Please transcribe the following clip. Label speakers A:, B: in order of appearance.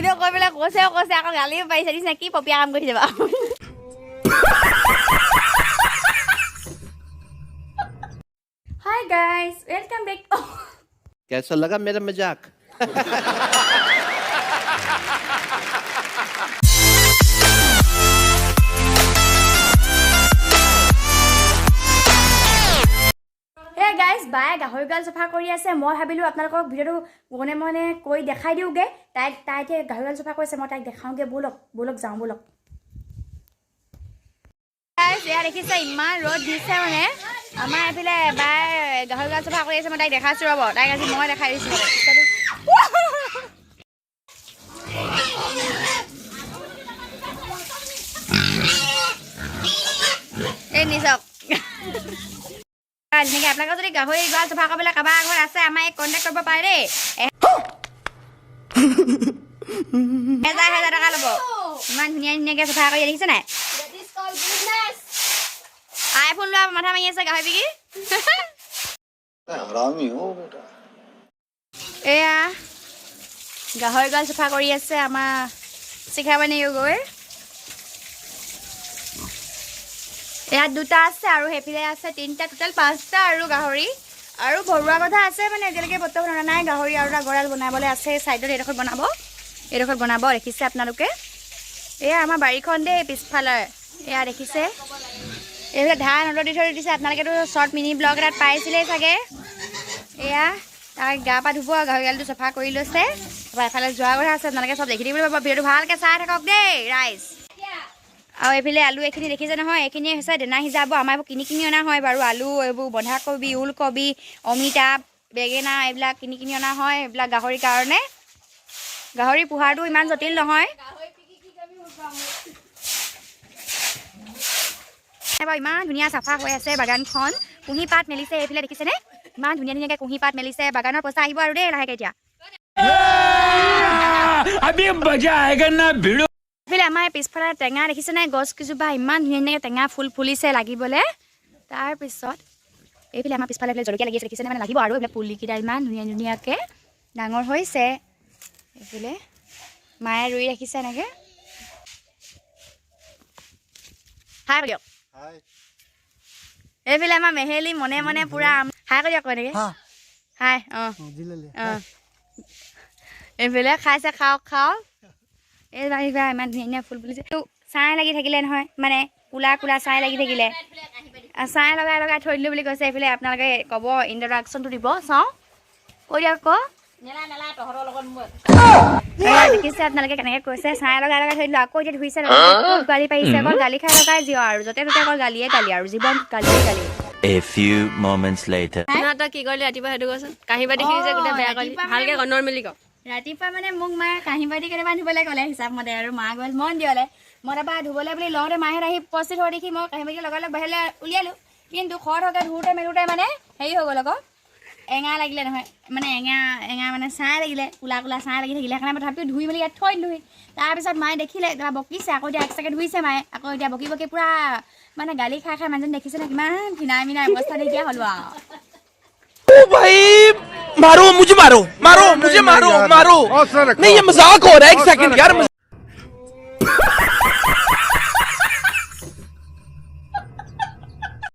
A: Video' কৰি পেলাই কৈছে আকৌ গালিও পাৰিছে দিছে কি পপিয়া কাম কৰি যাবা हाय गाइस वेलकम बैक
B: कैसा लगा मेरा मजाक
A: हे गाइस बाय गाहৰি গাল সফা কৰি আছে মই ভাবিলো আপোনালোকক ভিডিওটো গনে মনে কৈ দেখাই দিওগে তাই গাহৰি গাল সফা কৰিছে মই তাইক দেখাওগে বলক যাওঁ বলক গাইস ইয়া দেখিছে ইমান ৰ'দ দিছে মানে আমাৰ এফালে বাই গাহৰি গাল সফা কৰি আছে মই তাইক দেখাইছো ৰব তাইক আজি মই দেখাই দিছো এই নিছক এনেকৈ আপোনালোকে যদি গাহৰি গঁৰাল চফা কৰিবলৈ কাৰোবাৰ ঘৰত আছে আমাৰ এই কণ্টেক্ট কৰিব পাৰে দেই 1000 টকা ল'ব ইমান ধুনীয়াকৈ চফা কৰি দেখিছে নাই আইফোন লোৱা মাথা মাৰি আছে গাহৰি বিকি এয়া গাহৰি গঁৰাল চফা কৰি আছে আমাৰ শিখাবানী গৈ ইয়াত দুটা আছে আৰু হেফিলে আছে তিনিটা টোটাল 5টা আৰু গাহৰি আৰু ভৰুৱা কথা আছে মানে এতিয়ালৈকে বৰ্তমান অনা নাই গাহৰি আৰু এটা গঁৰাল বনাবলৈ আছে চাইডত এইডোখৰত বনাব দেখিছে আপোনালোকে এয়া আমাৰ বাৰীখন দেই পিছফালে এয়া দেখিছে এইফালে ধান অলপ থৈ দিছে আপোনালোকেতো শ্বৰ্ট মিনি ব্লগ এটাত পাইছিলেই চাগে এয়া তাৰ গা পা ধুব গাহৰি গালটো চফা কৰি লৈছে তাৰপৰা এফালে যোৱা কথা আছে আপোনালোকে চব দেখি দিব পাব ভিডিঅ'টো ভালকৈ চাই থাকক দেই ৰাইজ আৰু এইফালে আলু এইখিনি দেখিছে নহয় এইখিনি হৈছে দেনা সিজাব আমাৰ এইবোৰ কিনি অনা হয় বাৰু আলু এইবোৰ বন্ধাকবি ওলকবি অমিতা বেঙেনা এইবিলাক কিনি অনা হয় এইবিলাক গাহৰিৰ কাৰণে গাহৰি পোহাটো ইমান জটিল নহয় এবাৰ ইমান ধুনীয়া চাফা হৈ আছে বাগানখন কুঁহি পাত মেলিছে এইফালে দেখিছেনে ইমান ধুনীয়াকৈ কুঁহি পাত মেলিছে বাগানৰ পইচা আহিব আৰু দেই লাহেকৈ এতিয়া এইফালে আমাৰ পিছফালে টেঙা দেখিছেনে গছ কিছুপা ইমান ধুনীয়াকৈ টেঙা ফুল ফুলিছে লাগিবলৈ তাৰপিছত এইফালে আমাৰ পিছফালে এইফালে জলকীয়া লাগি আছে দেখিছেনে মানে লাগিব আৰু এইবিলাক পুলিকেইটা ইমান ধুনীয়াকৈ ডাঙৰ হৈছে এইফালে মায়ে ৰুই ৰাখিছে এনেকৈ হাই দিয়ক এইফালে আমাৰ মেহেলি মনে পুৰা হাই কৰি দিয়ক কৈ নেকি হাই এইফালে খাইছে খাওক এইবাৰ ইমান ধুনীয়া ফুল ফুলিছে ছাই লাগি থাকিলে নহয় মানে কোলা ছাই লাগি থাকিলে ছাই লগাই থৈ দিলোঁ বুলি কৈছে এইফালে আপোনালোকে ক'ব ইণ্ট্ৰডাকশ্যনটো দিব চাওঁ কৈ দিয়ক আকৌ দেখিছে আপোনালোকে কেনেকৈ কৈছে ছাই লগাই থৈ দিলোঁ আকৌ এতিয়া ধুইছে গালি পাৰিছে অকল গালি খাই লগাই দিয়ক আৰু য'তে ত'তে অকল গালিয়ে আৰু জীৱন গালি
C: A few moments later.
D: তই কি কৰিলি ৰাতিপুৱা সেইটো কচোন কাঁহী বাতি খিনি যে গোটেই বেয়া কৰিলি ভালকৈ গণৰ মিলি ক
A: ৰাতিপুৱা মানে মোক মায়ে কাঁহী বাতি কেইটামান ধুবলৈ ক'লে হিচাপমতে আৰু মা গ'ল মন দিয়লে মই তাৰপৰা ধুবলৈ বুলি লওঁতে মাহে আহি উপস্থিত হৈ দেখি মই কাঁহী বাতি লগাই বাহিৰলৈ উলিয়ালোঁ কিন্তু খৰকৈ ধুওঁতে মেলোঁতে মানে হেৰি হৈ গ'ল আকৌ এঙা লাগিলে নহয় মানে এঙা মানে ছাই লাগিলে কোলা ছাই লাগি থাকিলে সেইকাৰণে মই তথাপিও ধুই মেলি ইয়াত থৈ দিলোঁহি তাৰপিছত মায়ে দেখিলে তাৰপৰা বকিছে আকৌ এতিয়া এক্সট্ৰাকৈ ধুইছে মায়ে আকৌ এতিয়া বকি পূৰা মানে গালি খাই মানুহজনী দেখিছে নে কিমান মিনাই অৱস্থা দেখিয়া হ'লো আৰু
E: भाई मारो मुझे मारो नहीं ये मजाक हो रहा है एक सेकंड यार